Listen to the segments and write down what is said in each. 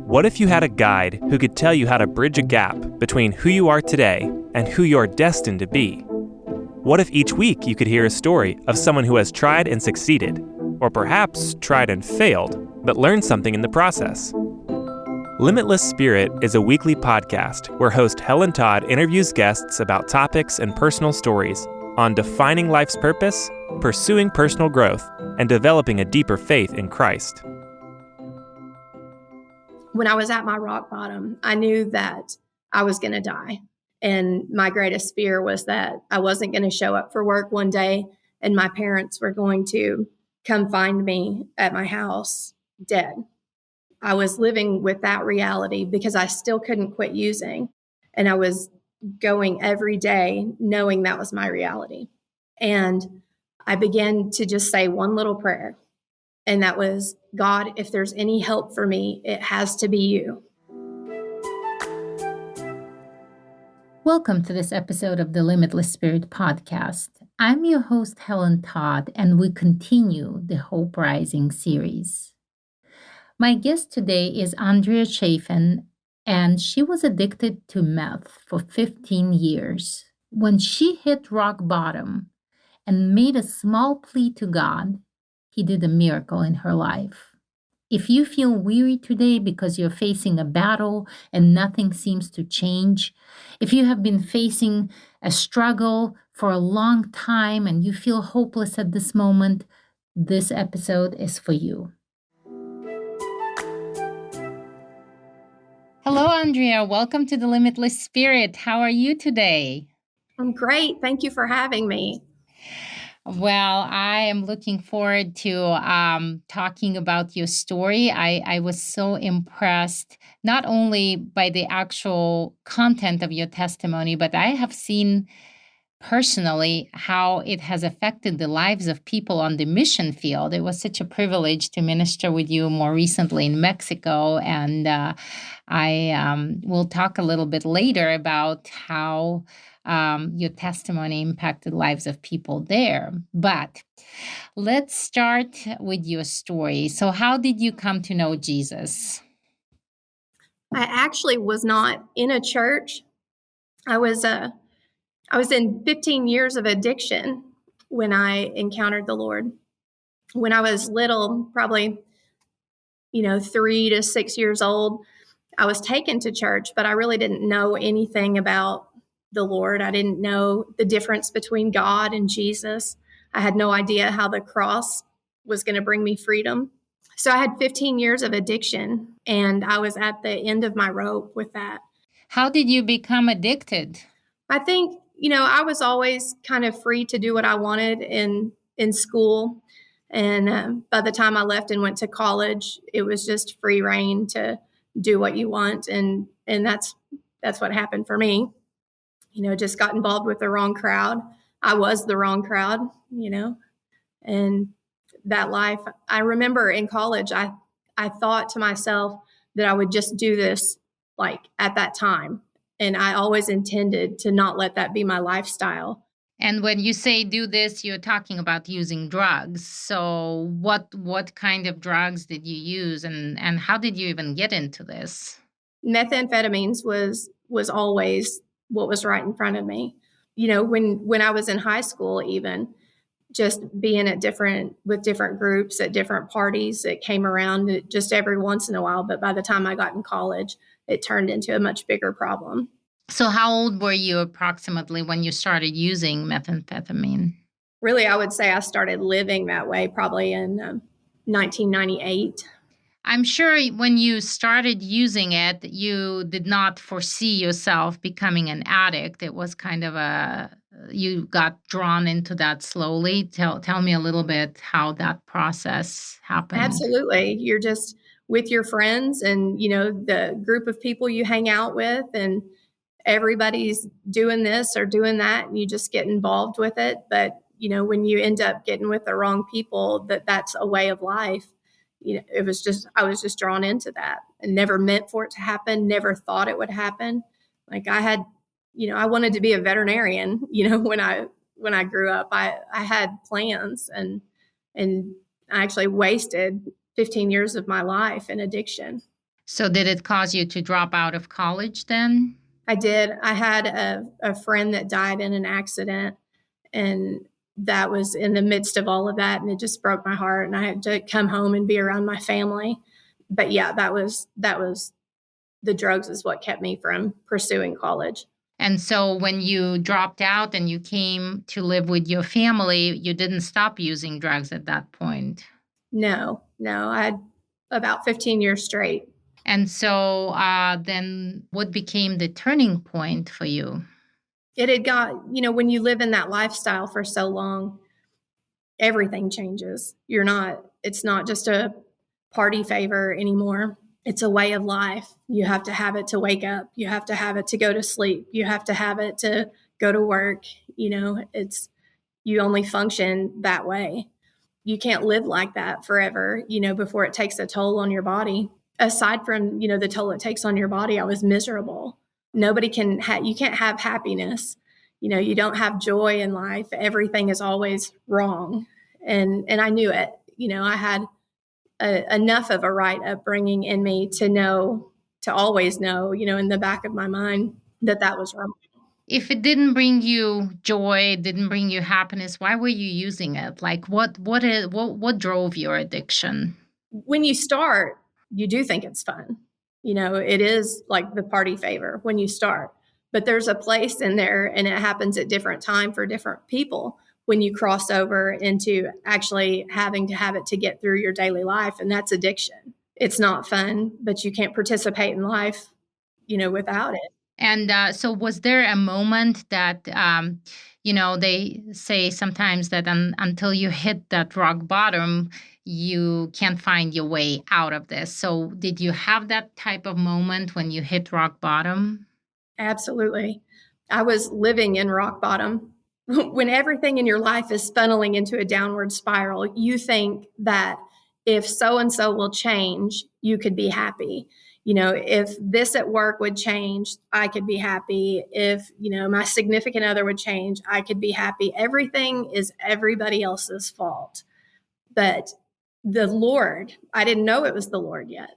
What if you had a guide who could tell you how to bridge a gap between who you are today and who you're destined to be? What if each week you could hear a story of someone who has tried and succeeded, or perhaps tried and failed, but learned something in the process? Limitless Spirit is a weekly podcast where host Helen Todd interviews guests about topics and personal stories on defining life's purpose, pursuing personal growth, and developing a deeper faith in Christ. When I was at my rock bottom, I knew that I was going to die. And my greatest fear was that I wasn't going to show up for work one day and my parents were going to come find me at my house dead. I was living with that reality because I still couldn't quit using. And I was going every day knowing that was my reality. And I began to just say one little prayer. And that was, God, if there's any help for me, it has to be you. Welcome to this episode of the Limitless Spirit podcast. I'm your host, Helen Todd, and we continue the Hope Rising series. My guest today is Andrea Chaffin, and she was addicted to meth for 15 years. When she hit rock bottom and made a small plea to God, He did a miracle in her life. If you feel weary today because you're facing a battle and nothing seems to change, if you have been facing a struggle for a long time and you feel hopeless at this moment, this episode is for you. Hello, Andrea. Welcome to the Limitless Spirit. How are you today? I'm great. Thank you for having me. Well, I am looking forward to talking about your story. I was so impressed, not only by the actual content of your testimony, but I have seen personally how it has affected the lives of people on the mission field. It was such a privilege to minister with you more recently in Mexico. And I will talk a little bit later about how your testimony impacted lives of people there. But let's start with your story. So how did you come to know Jesus? I actually was not in a church. I was in 15 years of addiction when I encountered the Lord. When I was little, probably, 3 to 6 years old, I was taken to church, but I really didn't know anything about the Lord. I didn't know the difference between God and Jesus. I had no idea how the cross was going to bring me freedom. So I had 15 years of addiction, and I was at the end of my rope with that. How did you become addicted? I think, I was always kind of free to do what I wanted in school. And by the time I left and went to college, it was just free reign to do what you want. And that's what happened for me. Just got involved with the wrong crowd. I was the wrong crowd, and that life. I remember in college, I thought to myself that I would just do this like at that time. And I always intended to not let that be my lifestyle. And when you say do this, you're talking about using drugs. So what kind of drugs did you use and how did you even get into this? Methamphetamines was always what was right in front of me. When I was in high school, even just being with different groups at different parties, it came around just every once in a while. But by the time I got in college, it turned into a much bigger problem. So how old were you approximately when you started using methamphetamine? Really, I would say I started living that way probably in 1998. I'm sure when you started using it, you did not foresee yourself becoming an addict. It was kind of you got drawn into that slowly. Tell me a little bit how that process happened. Absolutely. You're just with your friends and, the group of people you hang out with, and everybody's doing this or doing that, and you just get involved with it. But, when you end up getting with the wrong people, that's a way of life. I was just drawn into that and never meant for it to happen, never thought it would happen. Like I wanted to be a veterinarian, when I grew up. I had plans and I actually wasted 15 years of my life in addiction. So did it cause you to drop out of college then? I did. I had a friend that died in an accident, and that was in the midst of all of that, and it just broke my heart, and I had to come home and be around my family. But yeah, that was the drugs is what kept me from pursuing college. And so when you dropped out and you came to live with your family, you didn't stop using drugs at that point. No, I had about 15 years straight. And so then what became the turning point for you? It had got, when you live in that lifestyle for so long, everything changes. It's not just a party favor anymore. It's a way of life. You have to have it to wake up. You have to have it to go to sleep. You have to have it to go to work. You only function that way. You can't live like that forever, before it takes a toll on your body. Aside from, the toll it takes on your body, I was miserable. Nobody can you can't have happiness. You don't have joy in life. Everything is always wrong. And I knew it. I had enough of a right upbringing in me to always know, in the back of my mind that was wrong. If it didn't bring you joy, didn't bring you happiness, why were you using it? Like what drove your addiction? When you start, you do think it's fun. It is like the party favor when you start, but there's a place in there, and it happens at different time for different people when you cross over into actually having to have it to get through your daily life. And that's addiction. It's not fun, but you can't participate in life, without it. And so was there a moment that, they say sometimes that until you hit that rock bottom, you can't find your way out of this. So did you have that type of moment when you hit rock bottom? Absolutely. I was living in rock bottom. When everything in your life is funneling into a downward spiral, you think that if so-and-so will change, you could be happy. If this at work would change, I could be happy. If, my significant other would change, I could be happy. Everything is everybody else's fault. But the Lord, I didn't know it was the Lord yet.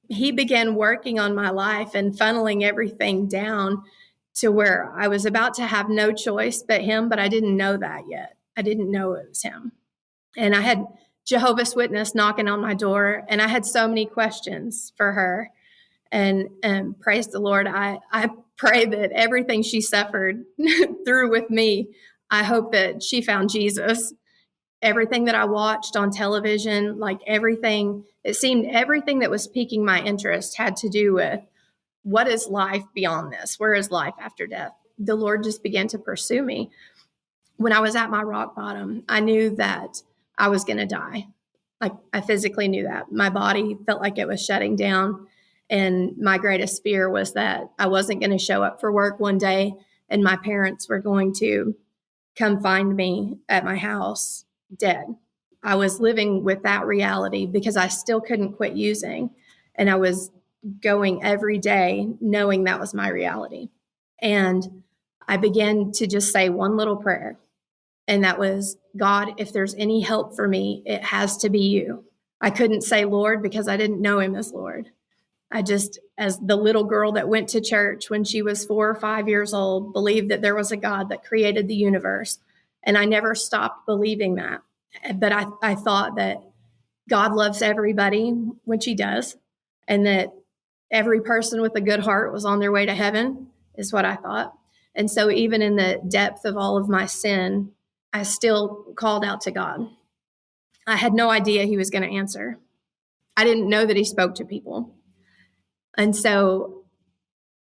He began working on my life and funneling everything down to where I was about to have no choice but him, but I didn't know that yet. I didn't know it was him. And I had Jehovah's Witness knocking on my door, and I had so many questions for her. And praise the Lord, I pray that everything she suffered through with me, I hope that she found Jesus. Everything that I watched on television, like everything, it seemed everything that was piquing my interest had to do with what is life beyond this? Where is life after death? The Lord just began to pursue me. When I was at my rock bottom, I knew that I was going to die. Like I physically knew that. My body felt like it was shutting down. And my greatest fear was that I wasn't going to show up for work one day and my parents were going to come find me at my house dead. I was living with that reality because I still couldn't quit using. And I was going every day knowing that was my reality. And I began to just say one little prayer. And that was, God, if there's any help for me, it has to be you. I couldn't say Lord because I didn't know him as Lord. I just, as the little girl that went to church when she was 4 or 5 years old, believed that there was a God that created the universe. And I never stopped believing that. But I thought that God loves everybody, which he does, and that every person with a good heart was on their way to heaven, is what I thought. And so even in the depth of all of my sin, I still called out to God. I had no idea he was going to answer. I didn't know that he spoke to people. And so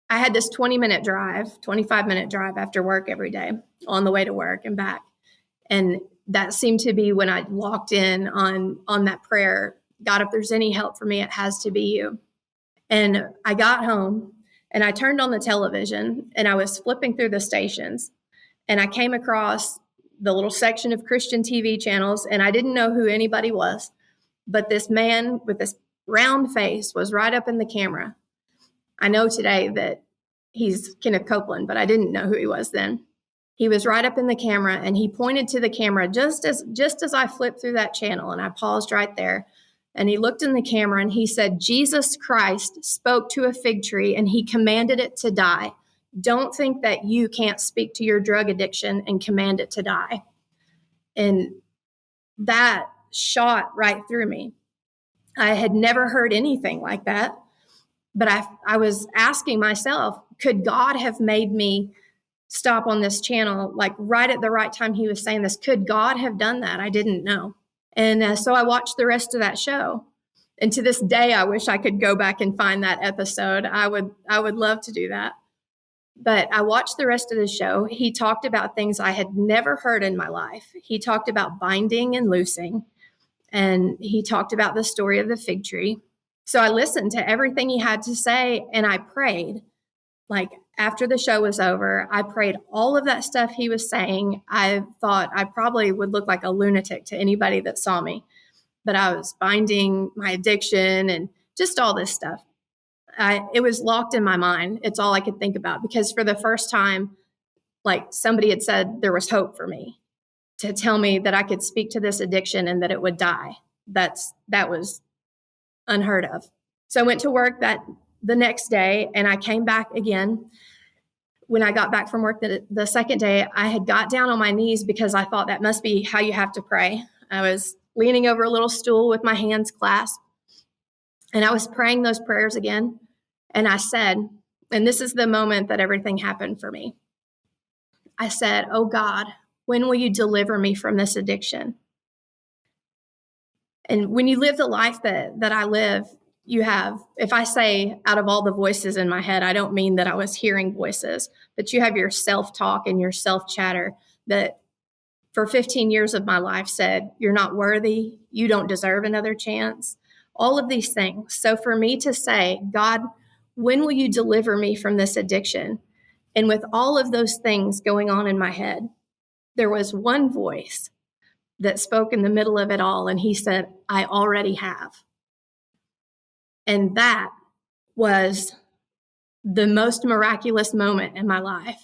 I had this 25-minute drive after work every day on the way to work and back. And that seemed to be when I locked in on that prayer, God, if there's any help for me, it has to be you. And I got home and I turned on the television and I was flipping through the stations and I came across the little section of Christian TV channels, and I didn't know who anybody was, but this man with this round face was right up in the camera. I know today that he's Kenneth Copeland, but I didn't know who he was then. He was right up in the camera and he pointed to the camera just as I flipped through that channel, and I paused right there. And he looked in the camera and he said, Jesus Christ spoke to a fig tree and he commanded it to die. Don't think that you can't speak to your drug addiction and command it to die. And that shot right through me. I had never heard anything like that. But I was asking myself, could God have made me stop on this channel, like right at the right time he was saying this? Could God have done that? I didn't know. And so I watched the rest of that show. And to this day, I wish I could go back and find that episode. I would love to do that. But I watched the rest of the show. He talked about things I had never heard in my life. He talked about binding and loosing. And he talked about the story of the fig tree. So I listened to everything he had to say, and I prayed. Like after the show was over, I prayed all of that stuff he was saying. I thought I probably would look like a lunatic to anybody that saw me, but I was binding my addiction and just all this stuff. It was locked in my mind. It's all I could think about, because for the first time, like somebody had said there was hope for me, to tell me that I could speak to this addiction and that it would die. That was unheard of. So I went to work the next day, and I came back again. When I got back from work the second day, I had got down on my knees because I thought that must be how you have to pray. I was leaning over a little stool with my hands clasped, and I was praying those prayers again. And I said, and this is the moment that everything happened for me. I said, oh God, when will you deliver me from this addiction? And when you live the life that I live, you have, if I say out of all the voices in my head, I don't mean that I was hearing voices, but you have your self-talk and your self-chatter that for 15 years of my life said, you're not worthy, you don't deserve another chance, all of these things. So for me to say, God, when will you deliver me from this addiction? And with all of those things going on in my head, there was one voice that spoke in the middle of it all. And he said, I already have. And that was the most miraculous moment in my life,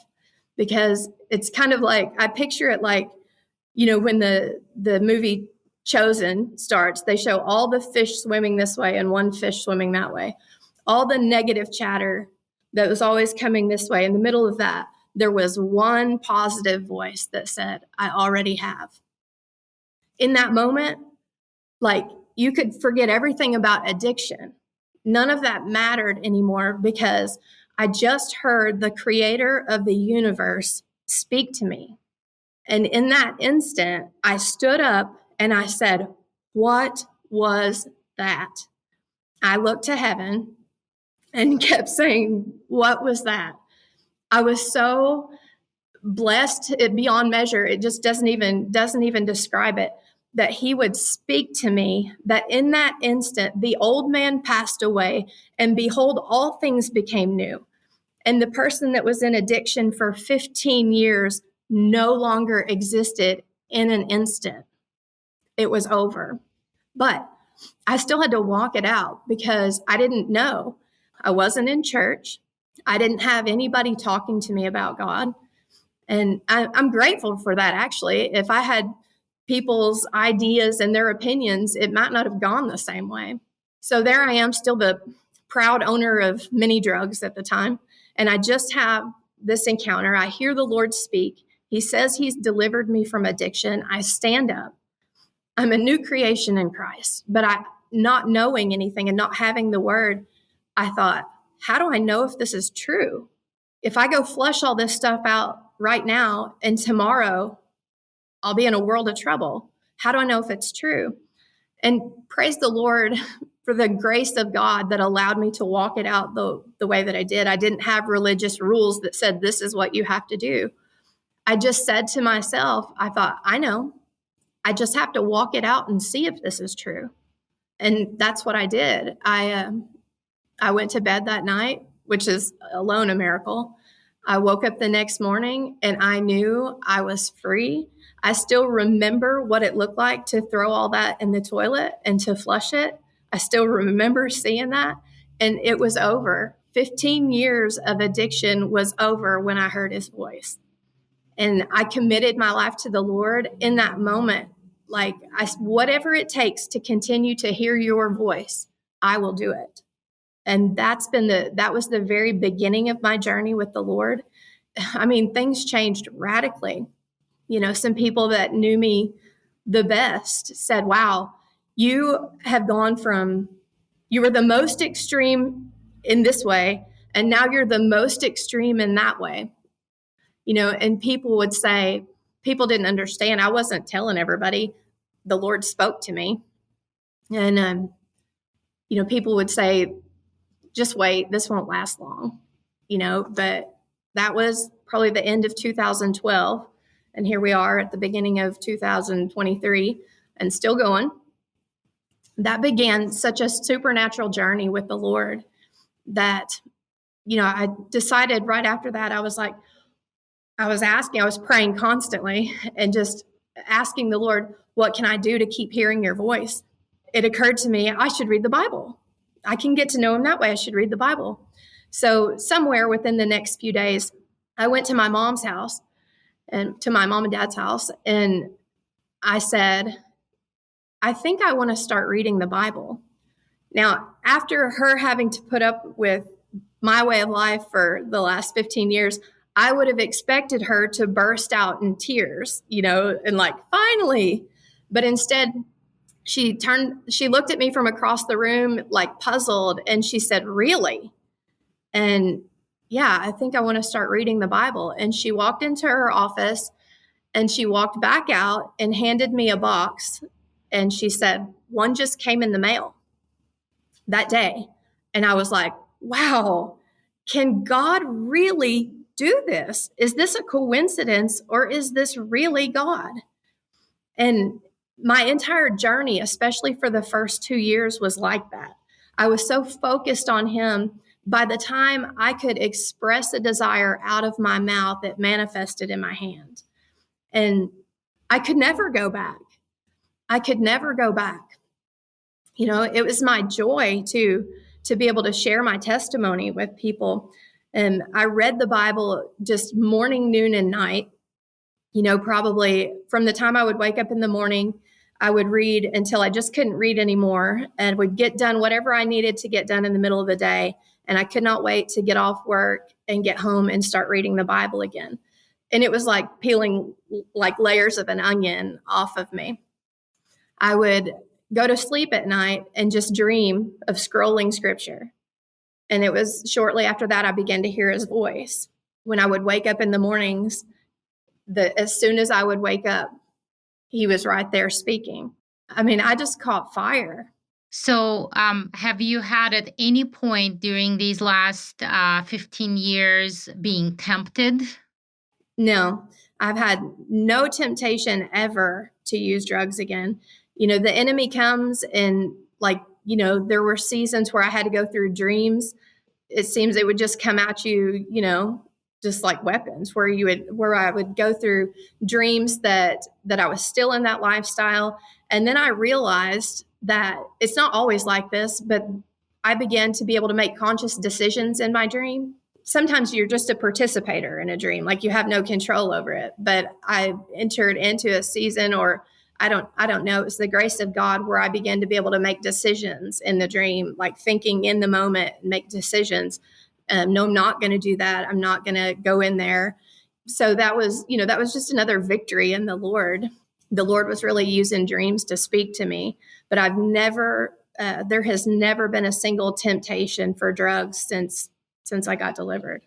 because it's kind of like, I picture it like, when the movie Chosen starts, they show all the fish swimming this way and one fish swimming that way. All the negative chatter that was always coming this way. In the middle of that, there was one positive voice that said, I already have. In that moment, like you could forget everything about addiction. None of that mattered anymore, because I just heard the creator of the universe speak to me. And in that instant, I stood up and I said, what was that? I looked to heaven and kept saying, what was that? I was so blessed beyond measure. It just doesn't even describe it, that he would speak to me, that in that instant, the old man passed away, and behold, all things became new. And the person that was in addiction for 15 years no longer existed in an instant. It was over. But I still had to walk it out, because I didn't know. I wasn't in church. I didn't have anybody talking to me about God. And I'm grateful for that, actually. If I had people's ideas and their opinions, it might not have gone the same way. So there I am, still the proud owner of many drugs at the time. And I just have this encounter. I hear the Lord speak. He says he's delivered me from addiction. I stand up. I'm a new creation in Christ. But not knowing anything and not having the word, I thought, how do I know if this is true? If I go flush all this stuff out right now and tomorrow I'll be in a world of trouble, how do I know if it's true? And praise the Lord for the grace of God that allowed me to walk it out the way that I did. I didn't have religious rules that said, this is what you have to do. I just said to myself, I thought, I know. I just have to walk it out and see if this is true. And that's what I did. I went to bed that night, which is alone a miracle. I woke up the next morning and I knew I was free. I still remember what it looked like to throw all that in the toilet and to flush it. I still remember seeing that, and it was over. 15 years of addiction was over when I heard his voice. And I committed my life to the Lord in that moment. Like, whatever it takes to continue to hear your voice, I will do it. And that was the very beginning of my journey with the Lord. I mean, things changed radically. Some people that knew me the best said, wow, you have gone from, you were the most extreme in this way, and now you're the most extreme in that way. And people would say, people didn't understand. I wasn't telling everybody. The Lord spoke to me. And, people would say, just wait, this won't last long, but that was probably the end of 2012. And here we are at the beginning of 2023 and still going. That began such a supernatural journey with the Lord that, I decided right after that, I was praying constantly and just asking the Lord, what can I do to keep hearing your voice? It occurred to me, I should read the Bible. I can get to know him that way. I should read the Bible. So somewhere within the next few days, I went to my mom's house and to my mom and dad's house. And I said, I think I want to start reading the Bible. Now, after her having to put up with my way of life for the last 15 years, I would have expected her to burst out in tears, and like, finally. But instead, she looked at me from across the room, like puzzled, and she said, really? And yeah, I think I want to start reading the Bible. And she walked into her office and she walked back out and handed me a box. And she said, one just came in the mail that day. And I was like, wow, can God really do this? Is this a coincidence or is this really God? And my entire journey, especially for the first 2 years, was like that. I was so focused on him. By the time I could express a desire out of my mouth, it manifested in my hand. And I could never go back. It was my joy to be able to share my testimony with people. And I read the Bible just morning, noon, and night. Probably from the time I would wake up in the morning, I would read until I just couldn't read anymore and would get done whatever I needed to get done in the middle of the day. And I could not wait to get off work and get home and start reading the Bible again. And it was like peeling like layers of an onion off of me. I would go to sleep at night and just dream of scrolling scripture. And it was shortly after that I began to hear his voice. When I would wake up in the mornings, as soon as I would wake up, he was right there speaking. I mean, I just caught fire. So have you had at any point during these last 15 years being tempted? No, I've had no temptation ever to use drugs again. The enemy comes and there were seasons where I had to go through dreams. It seems it would just come at you, just like weapons, where I would go through dreams that I was still in that lifestyle. And then I realized that it's not always like this, but I began to be able to make conscious decisions in my dream. Sometimes you're just a participator in a dream, like you have no control over it. But I entered into a season, or I don't know, it was the grace of God where I began to be able to make decisions in the dream, like thinking in the moment and make decisions. No, I'm not going to do that. I'm not going to go in there. So that was just another victory in the Lord. The Lord was really using dreams to speak to me, but there has never been a single temptation for drugs since I got delivered.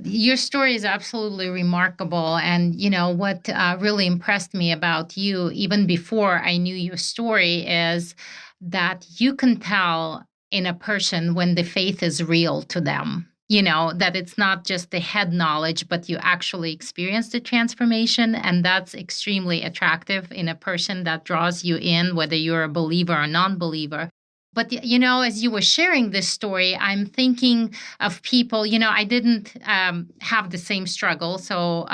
Your story is absolutely remarkable. And, what really impressed me about you, even before I knew your story, is that you can tell in a person when the faith is real to them. That it's not just the head knowledge, but you actually experience the transformation. And that's extremely attractive in a person that draws you in, whether you're a believer or non-believer. But, as you were sharing this story, I'm thinking of people, I didn't have the same struggle. So,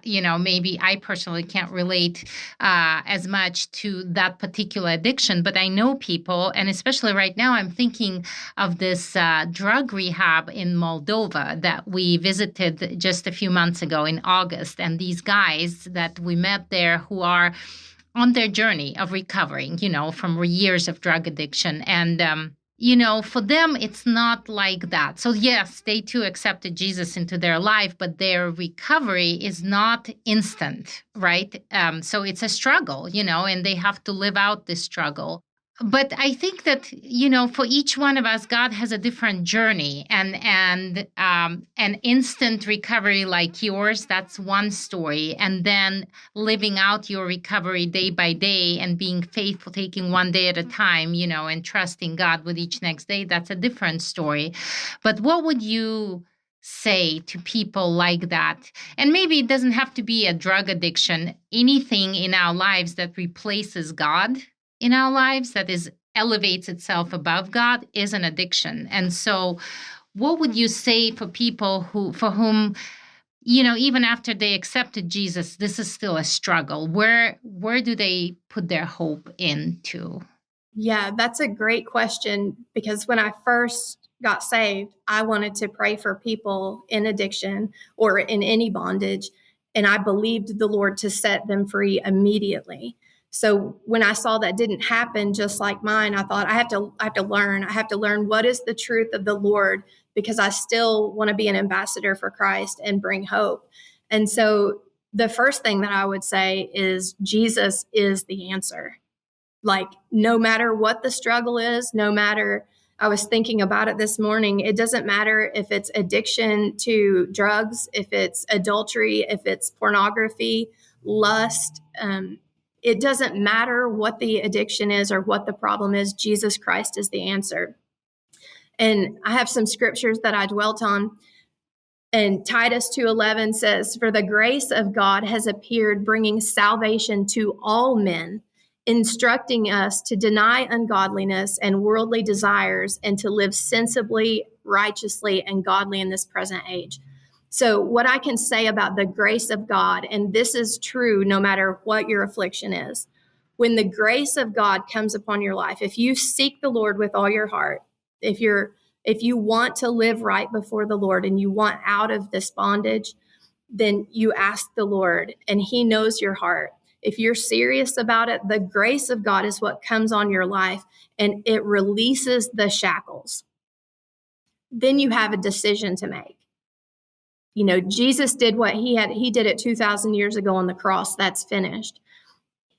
maybe I personally can't relate as much to that particular addiction. But I know people, and especially right now, I'm thinking of this drug rehab in Moldova that we visited just a few months ago in August. And these guys that we met there who are on their journey of recovering, from years of drug addiction. And, for them, it's not like that. So yes, they too accepted Jesus into their life, but their recovery is not instant, right? So it's a struggle, and they have to live out this struggle. But I think that, for each one of us, God has a different journey, and an instant recovery like yours, that's one story. And then living out your recovery day by day and being faithful, taking one day at a time, and trusting God with each next day, that's a different story. But what would you say to people like that? And maybe it doesn't have to be a drug addiction, anything in our lives that replaces God in our lives, that elevates itself above God, is an addiction. And so what would you say for people for whom, even after they accepted Jesus, this is still a struggle? Where do they put their hope into? Yeah, that's a great question, because when I first got saved, I wanted to pray for people in addiction or in any bondage, and I believed the Lord to set them free immediately. So when I saw that didn't happen just like mine, I thought I have to learn. I have to learn what is the truth of the Lord, because I still want to be an ambassador for Christ and bring hope. And so the first thing that I would say is Jesus is the answer. Like, no matter what the struggle is, I was thinking about it this morning, it doesn't matter if it's addiction to drugs, if it's adultery, if it's pornography, lust, it doesn't matter what the addiction is or what the problem is. Jesus Christ is the answer. And I have some scriptures that I dwelt on. And Titus 2:11 says, "For the grace of God has appeared, bringing salvation to all men, instructing us to deny ungodliness and worldly desires and to live sensibly, righteously, and godly in this present age." So what I can say about the grace of God, and this is true no matter what your affliction is, when the grace of God comes upon your life, if you seek the Lord with all your heart, if you want to live right before the Lord and you want out of this bondage, then you ask the Lord, and He knows your heart. If you're serious about it, the grace of God is what comes on your life, and it releases the shackles. Then you have a decision to make. Jesus did what he did it 2,000 years ago on the cross. That's finished.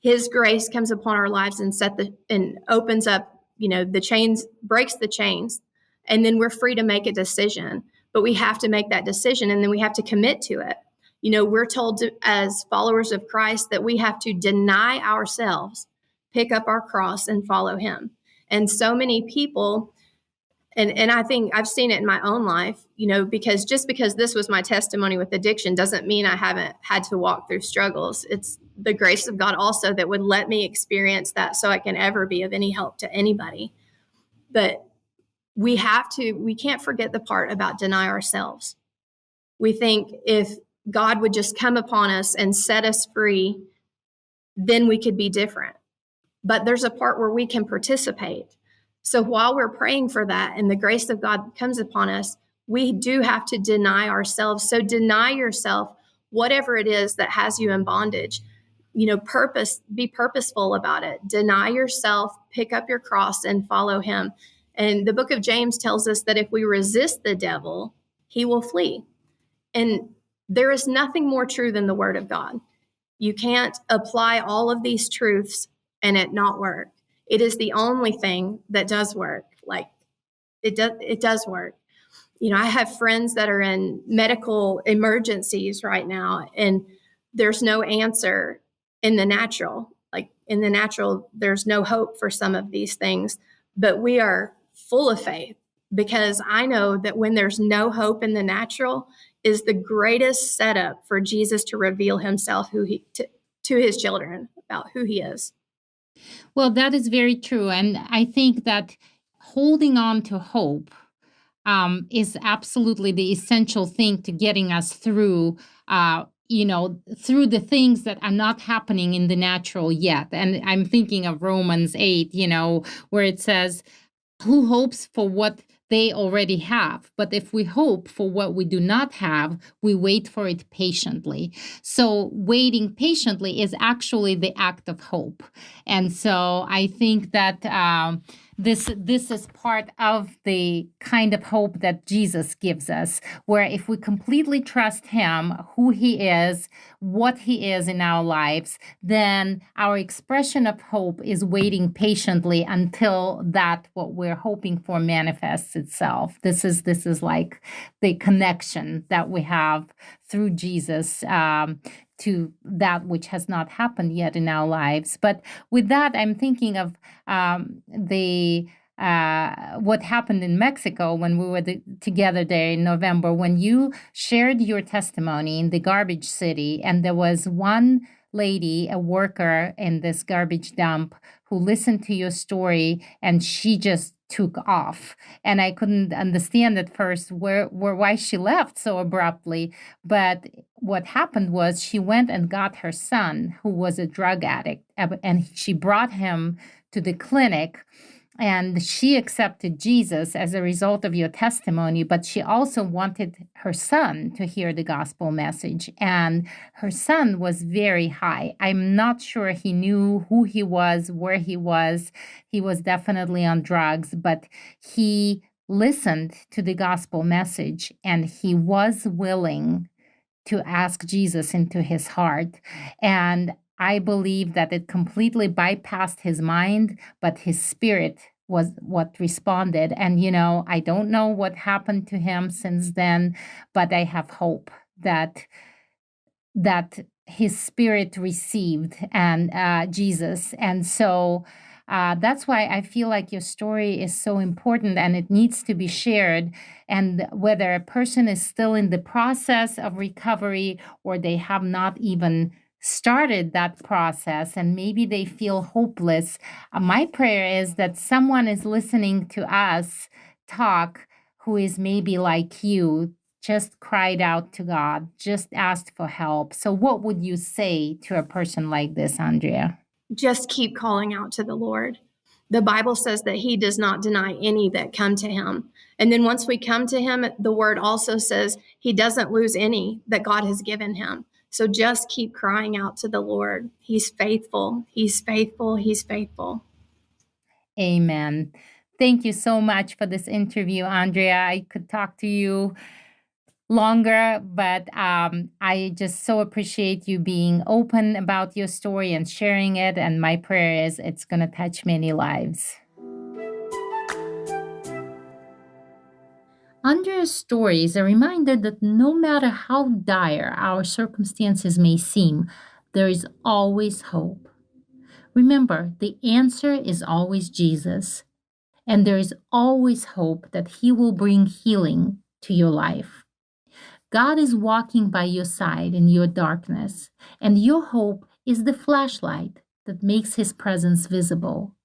His grace comes upon our lives and opens up, the chains, breaks the chains, and then we're free to make a decision. But we have to make that decision, and then we have to commit to it. We're told as followers of Christ that we have to deny ourselves, pick up our cross, and follow Him. And so many people, and I think I've seen it in my own life, because just because this was my testimony with addiction doesn't mean I haven't had to walk through struggles. It's the grace of God also that would let me experience that so I can ever be of any help to anybody. But we can't forget the part about deny ourselves. We think if God would just come upon us and set us free, then we could be different. But there's a part where we can participate. So while we're praying for that and the grace of God comes upon us, we do have to deny ourselves. So deny yourself, whatever it is that has you in bondage. Be purposeful about it. Deny yourself, pick up your cross, and follow Him. And the book of James tells us that if we resist the devil, he will flee. And there is nothing more true than the word of God. You can't apply all of these truths and it not work. It is the only thing that does work. Like it does work. I have friends that are in medical emergencies right now, and there's no answer in the natural. Like in the natural, there's no hope for some of these things, but we are full of faith, because I know that when there's no hope in the natural is the greatest setup for Jesus to reveal Himself to His children about who He is. Well, that is very true. And I think that holding on to hope is absolutely the essential thing to getting us through, through the things that are not happening in the natural yet. And I'm thinking of Romans 8, where it says, "Who hopes for what they already have. But if we hope for what we do not have, we wait for it patiently. So waiting patiently is actually the act of hope. And so I think that this is part of the kind of hope that Jesus gives us, where if we completely trust him, who he is, what he is in our lives, then our expression of hope is waiting patiently until that what we're hoping for manifests itself. This is like the connection that we have through Jesus to that which has not happened yet in our lives. But with that, I'm thinking of what happened in Mexico when we were together there in November, when you shared your testimony in the garbage city, and there was one lady, a worker in this garbage dump, who listened to your story, and she just took off. And I couldn't understand at first why she left so abruptly. But what happened was she went and got her son, who was a drug addict, and she brought him to the clinic. And she accepted Jesus as a result of your testimony, but she also wanted her son to hear the gospel message. And her son was very high. I'm not sure he knew who he was, where he was. He was definitely on drugs, but he listened to the gospel message, and he was willing to ask Jesus into his heart. And I believe that it completely bypassed his mind, but his spirit was what responded. And, I don't know what happened to him since then, but I have hope that his spirit received and Jesus. And so that's why I feel like your story is so important and it needs to be shared. And whether a person is still in the process of recovery or they have not even started that process and maybe they feel hopeless, my prayer is that someone is listening to us talk who is maybe like you, just cried out to God, just asked for help. So what would you say to a person like this, Andrea? Just keep calling out to the Lord. The Bible says that he does not deny any that come to him. And then once we come to him, the word also says he doesn't lose any that God has given him. So just keep crying out to the Lord. He's faithful. He's faithful. He's faithful. Amen. Thank you so much for this interview, Andrea. I could talk to you longer, but I just so appreciate you being open about your story and sharing it. And my prayer is it's going to touch many lives. Andrea's story is a reminder that no matter how dire our circumstances may seem, there is always hope. Remember, the answer is always Jesus, and there is always hope that he will bring healing to your life. God is walking by your side in your darkness, and your hope is the flashlight that makes his presence visible.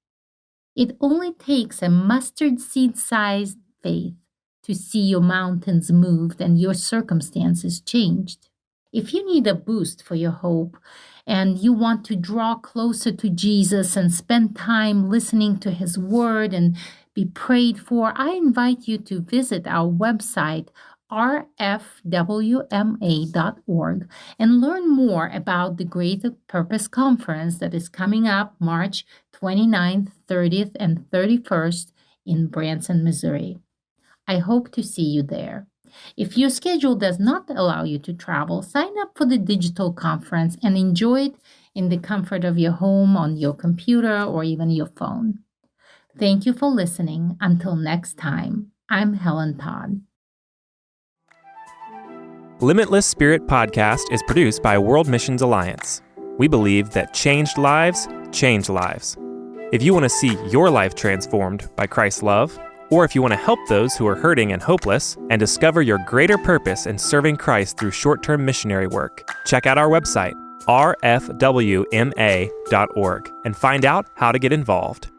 It only takes a mustard seed-sized faith to see your mountains moved and your circumstances changed. If you need a boost for your hope and you want to draw closer to Jesus and spend time listening to his word and be prayed for, I invite you to visit our website, rfwma.org, and learn more about the Great Purpose Conference that is coming up March 29th, 30th, and 31st in Branson, Missouri. I hope to see you there. If your schedule does not allow you to travel, sign up for the digital conference and enjoy it in the comfort of your home, on your computer, or even your phone. Thank you for listening. Until next time, I'm Helen Todd. Limitless Spirit Podcast is produced by World Missions Alliance. We believe that changed lives change lives. If you want to see your life transformed by Christ's love, or if you want to help those who are hurting and hopeless and discover your greater purpose in serving Christ through short-term missionary work, check out our website, rfwma.org, and find out how to get involved.